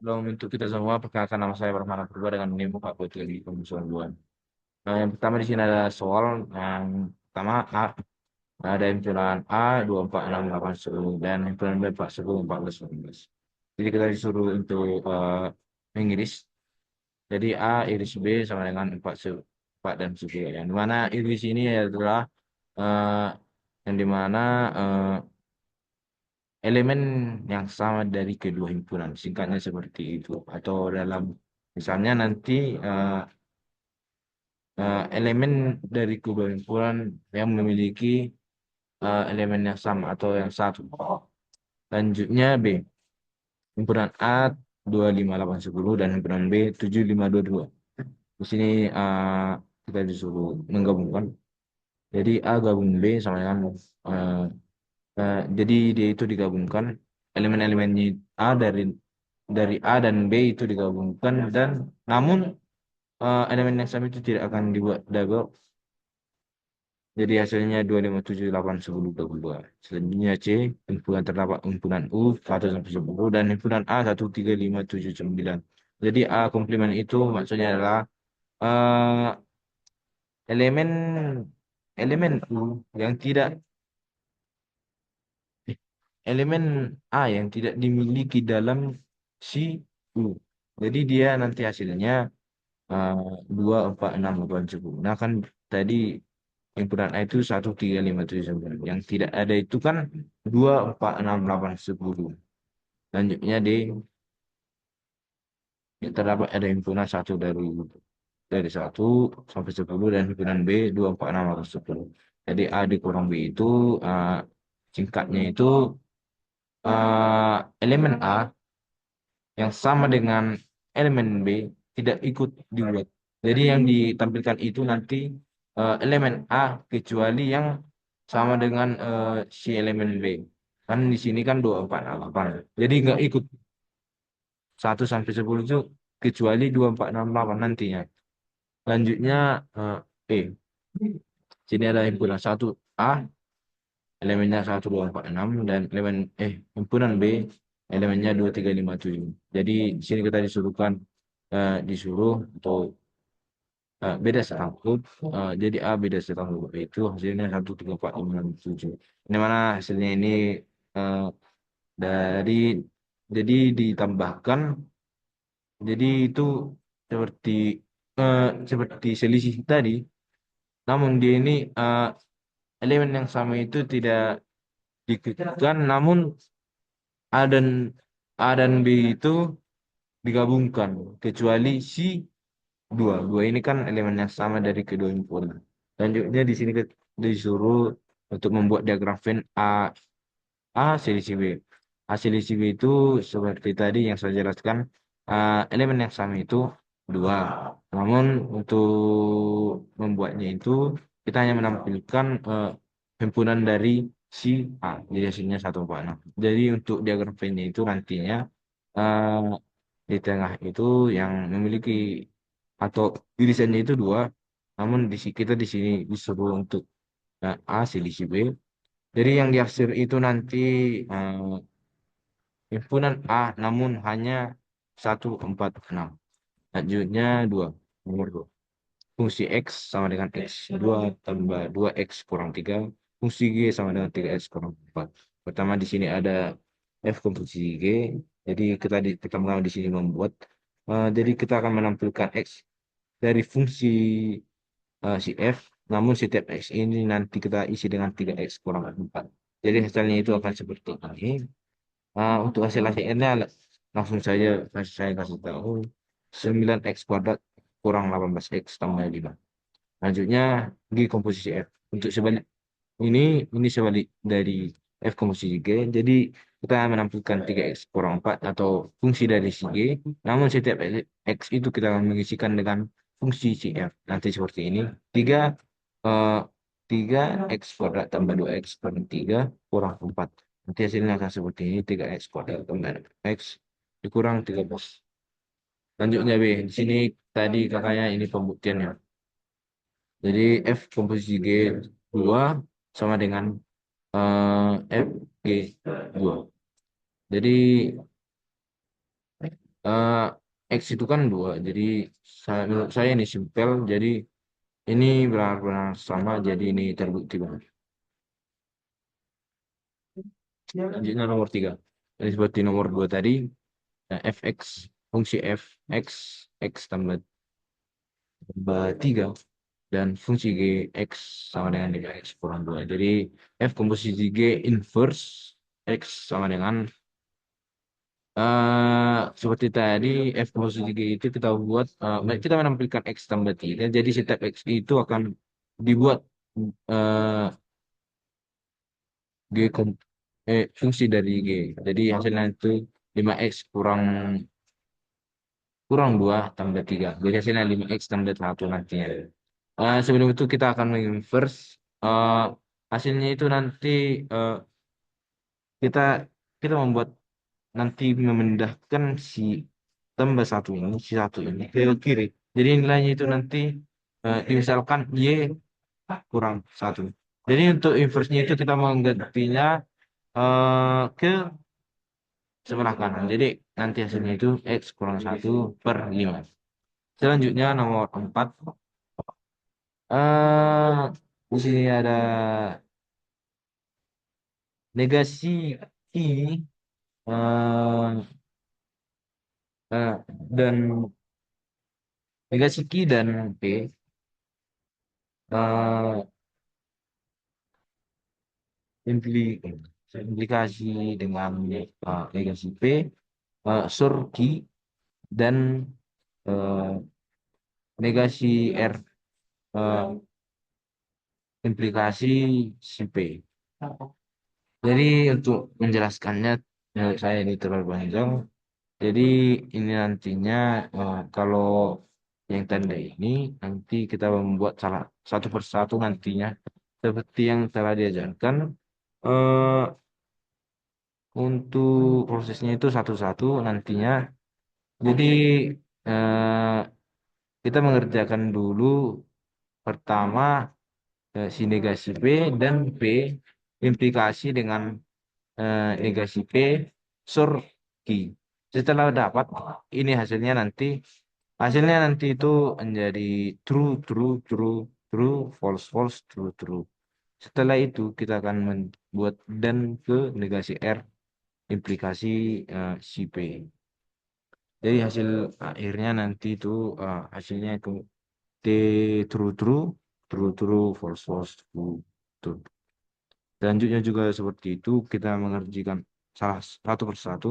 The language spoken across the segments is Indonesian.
Belum untuk kita semua, perkenalkan nama saya Permana Purba dengan NIM 473 Nah, yang pertama di sini ada soal yang pertama A, ada himpunan A 24680 dan himpunan B 410 14 Jadi kita disuruh untuk mengiris. Jadi A iris B sama dengan 4 dan 10. Yang dimana iris ini adalah eh, yang dimana elemen yang sama dari kedua himpunan, singkatnya seperti itu. Atau dalam misalnya nanti elemen dari kedua himpunan yang memiliki elemen yang sama atau yang satu. Lanjutnya B, himpunan A 25810 dan himpunan B 7522. Di sini kita disuruh menggabungkan. Jadi A gabung B sama dengan eh, jadi dia itu digabungkan elemen-elemennya dari A dan B itu digabungkan dan namun elemen yang sama itu tidak akan dibuat double. Jadi hasilnya 2578122. Selanjutnya C, himpunan terdapat himpunan U 1 sampai 10 dan himpunan A 13579. Jadi A komplement itu maksudnya adalah eh, elemen elemen U yang tidak elemen A yang tidak dimiliki dalam si U. Jadi dia nanti hasilnya eh, 24680. Nah kan tadi himpunan A itu 13579. Yang tidak ada itu kan 24680. Lanjutnya D, terdapat ada himpunan satu dari 1 sampai 10 dan himpunan B 24680. Jadi A dikurang B itu eh, singkatnya itu elemen A yang sama dengan elemen B tidak ikut dibuat. Jadi yang ditampilkan itu nanti elemen A kecuali yang sama dengan si elemen B. Kan di sini kan 248. Jadi nggak ikut 1 sampai 10 itu kecuali 2468 nantinya. Lanjutnya E. Sini ada himpunan satu A, elemennya 1246 dan himpunan B elemennya 2357. Jadi di sini kita disuruh atau beda setangkup. Jadi A beda setangkup B itu hasilnya 13457. Ini mana hasilnya ini eh, dari jadi ditambahkan, jadi itu seperti seperti selisih tadi, namun dia ini elemen yang sama itu tidak dikekang, namun A dan B itu digabungkan kecuali si dua. Dua ini kan elemen yang sama dari kedua himpunan. Lanjutnya di sini disuruh untuk membuat diagram Venn A selisih B. A selisih B itu seperti tadi yang saya jelaskan, elemen yang sama itu dua. Namun untuk membuatnya itu kita hanya menampilkan himpunan dari si A. Jadi hasilnya 146. Jadi untuk diagram Venn-nya itu nantinya eh, di tengah itu yang memiliki atau irisannya itu dua, namun kita di sini disuruh untuk A selisih B. Jadi yang diaksir itu nanti eh, himpunan A namun hanya 146. Lanjutnya 2. Nomor 2. Fungsi X sama dengan X2 tambah 2X kurang 3. Fungsi G sama dengan 3X kurang 4. Pertama di sini ada F komposisi G. Jadi pertama di sini membuat. Jadi kita akan menampilkan X dari fungsi si F. Namun setiap X ini nanti kita isi dengan 3X kurang 4. Jadi hasilnya itu akan seperti ini. Untuk hasil akhirnya langsung saja saya kasih tahu 9x kuadrat kurang 18x tambah 5. Lanjutnya G komposisi F. Untuk sebalik ini sebalik dari F komposisi G. Jadi kita menampilkan 3x kurang 4 atau fungsi dari si G. Namun setiap x itu kita akan mengisikan dengan fungsi si F. Nanti seperti ini. 3 eh, 3x kuadrat tambah 2x kurang 3 kurang 4. Nanti hasilnya akan seperti ini. 3x kuadrat tambah x dikurang 13. Lanjutnya B. Di sini tadi kakaknya ini pembuktiannya. Jadi F komposisi G 2 sama dengan F G 2. Jadi eh, X itu kan dua, jadi menurut saya ini simpel, jadi ini benar-benar sama, jadi ini terbukti banget. Lanjutnya nomor tiga. Jadi seperti nomor dua tadi, fx, fungsi f, x, x tambah 3, dan fungsi g, x sama dengan 5x kurang 2. Jadi f komposisi g inverse, x sama dengan seperti tadi, f komposisi g itu kita buat, kita menampilkan x tambah 3, jadi setiap x itu akan dibuat eh, g fungsi dari g. Jadi hasilnya itu 5x kurang kurang 2 tambah 3. Jadi hasilnya 5x tambah 1 nantinya. Sebelum itu kita akan menginverse eh, hasilnya itu nanti eh, kita kita membuat nanti memindahkan si tambah satu ini, si satu ini ke kiri. Jadi nilainya itu nanti misalkan y kurang satu. Jadi untuk inverse-nya itu kita menggantinya ke sebelah kanan. Jadi nanti hasilnya itu X kurang satu per 5. Selanjutnya nomor 4. Di sini ada negasi I eh, dan negasi Q dan P eh, impli- implikasi dengan negasi P, sur Q dan eh, negasi R, eh, implikasi si P. Jadi untuk menjelaskannya, saya ini terlalu panjang. Jadi ini nantinya kalau yang tanda ini nanti kita membuat salah satu persatu nantinya seperti yang telah diajarkan. eh, untuk prosesnya itu satu-satu nantinya. Jadi eh, kita mengerjakan dulu pertama si negasi P dan P implikasi dengan negasi P sur Q. Setelah dapat ini hasilnya nanti itu menjadi true true true true false false true true. Setelah itu kita akan membuat dan ke negasi R implikasi si P. Jadi hasil akhirnya nanti itu hasilnya itu T true true true true false false true true. Selanjutnya juga seperti itu kita mengerjakan salah satu persatu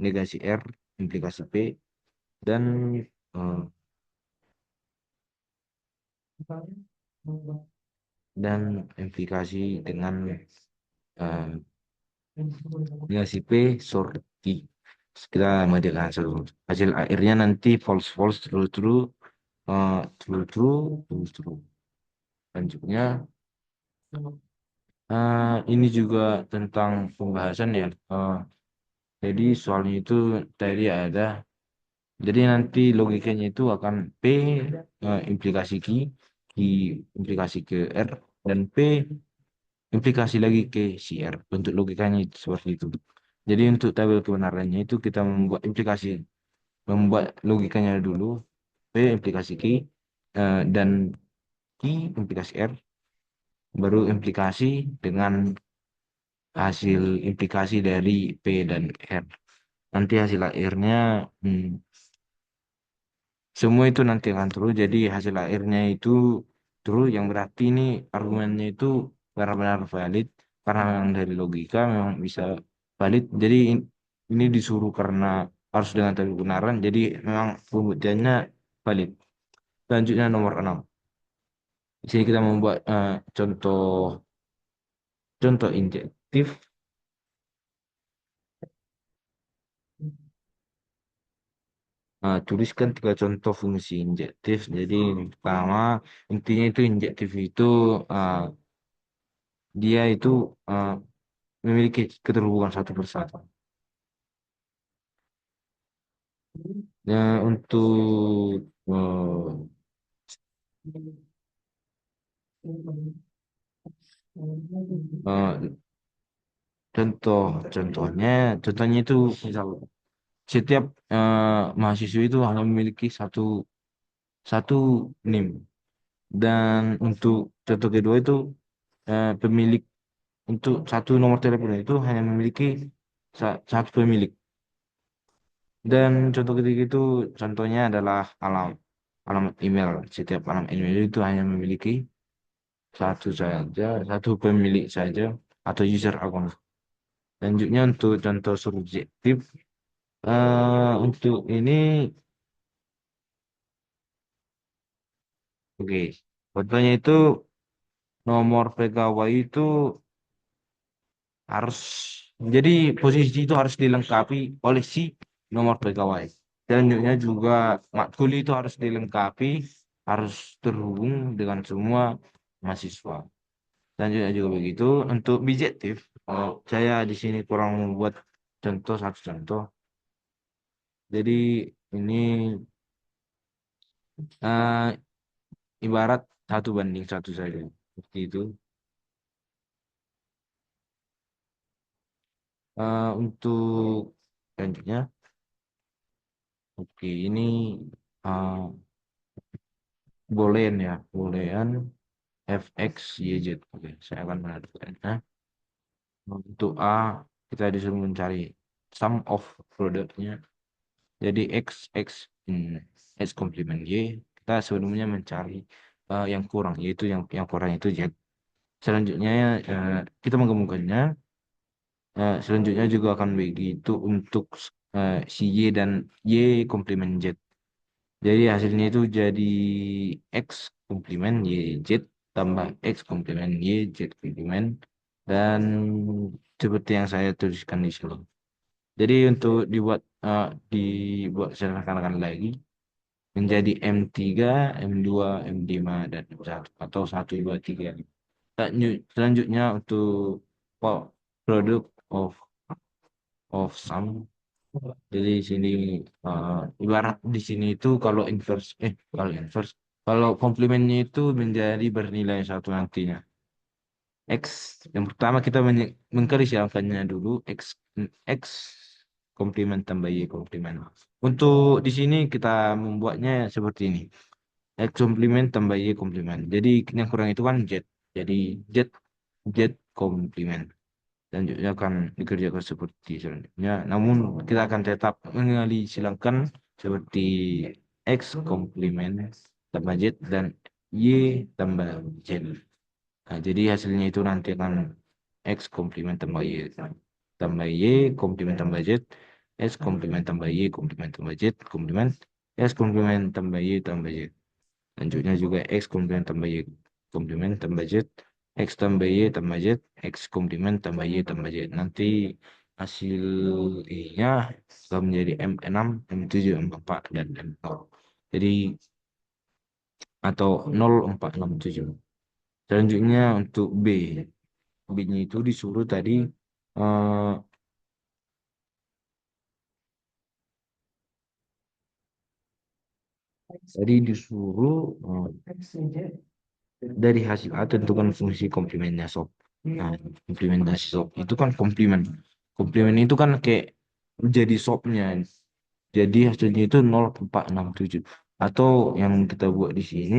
negasi R implikasi P dan eh, dan implikasi dengan eh, negasi P sorti. Kita mengerjakan satu hasil akhirnya nanti false false true true true true true true. Selanjutnya ini juga tentang pembahasan ya. Jadi soalnya itu tadi ada. Jadi nanti logikanya itu akan P implikasi Q implikasi ke R, dan P implikasi lagi ke si R. Bentuk logikanya itu seperti itu. Jadi untuk tabel kebenarannya itu kita membuat logikanya dulu, P implikasi Q dan Q implikasi R, baru implikasi dengan hasil implikasi dari P dan R. Nanti hasil akhirnya hmm, semua itu nanti akan true. Jadi hasil akhirnya itu true, yang berarti ini argumennya itu benar-benar valid karena memang dari logika memang bisa valid. Jadi ini disuruh karena harus dengan teori kebenaran. Jadi memang pembuktiannya valid. Selanjutnya nomor 6. Di sini kita membuat contoh contoh injektif. Tuliskan tiga contoh fungsi injektif. Jadi yang pertama intinya itu injektif itu uh, dia itu uh, memiliki keterhubungan satu persatu. Untuk uh, contoh contohnya itu misal setiap mahasiswa itu hanya memiliki satu satu NIM, dan untuk contoh kedua itu pemilik untuk satu nomor telepon itu hanya memiliki satu pemilik, dan contoh ketiga itu contohnya adalah alamat email. Setiap alamat email itu hanya memiliki satu saja, satu pemilik saja atau user account. Selanjutnya untuk contoh subjektif, untuk ini, oke, contohnya itu nomor pegawai itu harus, jadi posisi itu harus dilengkapi oleh si nomor pegawai. Selanjutnya juga matkul itu harus dilengkapi, harus terhubung dengan semua mahasiswa. Selanjutnya juga begitu. Untuk bijektif, saya di sini kurang membuat satu contoh. Jadi ini eh, ibarat satu banding satu saja. Seperti itu. Untuk selanjutnya, oke, ini uh, boolean ya, boolean fx yz. Oke, saya akan menentukan. Nah, untuk a kita disuruh mencari sum of produknya. Jadi x in x komplement y, kita sebelumnya mencari yang kurang, yaitu yang kurang itu z. Selanjutnya kita menggabungkannya. Selanjutnya juga akan begitu untuk si y dan y komplement z. Jadi hasilnya itu jadi X komplement Y Z tambah X komplement Y Z komplement, dan seperti yang saya tuliskan di sini. Jadi untuk dibuat sederhanakan lagi menjadi M3, M2, M5, dan M1 atau 1, 2, 3. Selanjutnya untuk product of sum. Jadi sini ibarat di sini itu kalau komplementnya itu menjadi bernilai satu nantinya. X yang pertama kita mengkerjakannya dulu, X komplement tambah Y komplement. Untuk di sini kita membuatnya seperti ini. X komplement tambah Y komplement. Jadi yang kurang itu kan Z. Jadi Z Z komplement. Selanjutnya akan dikerjakan seperti selanjutnya. Namun kita akan tetap mengenali silakan seperti X komplement tambah Z dan Y tambah Z. Nah, jadi hasilnya itu nanti akan X komplement tambah Y komplement tambah Z, X komplement tambah Y komplement tambah Z komplement, X komplement tambah Y tambah Z. Selanjutnya juga X komplement tambah Y komplement tambah Z, X tambah Y tambah Z, X komplement tambah Y tambah Z. Nanti hasilnya akan menjadi M6, M7, M4, dan M0. Jadi atau 0467. Selanjutnya untuk B. B-nya itu disuruh tadi eh, disuruh dari hasil A tentukan fungsi komplementnya sob. Nah, komplementasi sob itu kan komplement. Komplement itu kan kayak jadi sobnya. Jadi hasilnya itu 0467. Atau yang kita buat di sini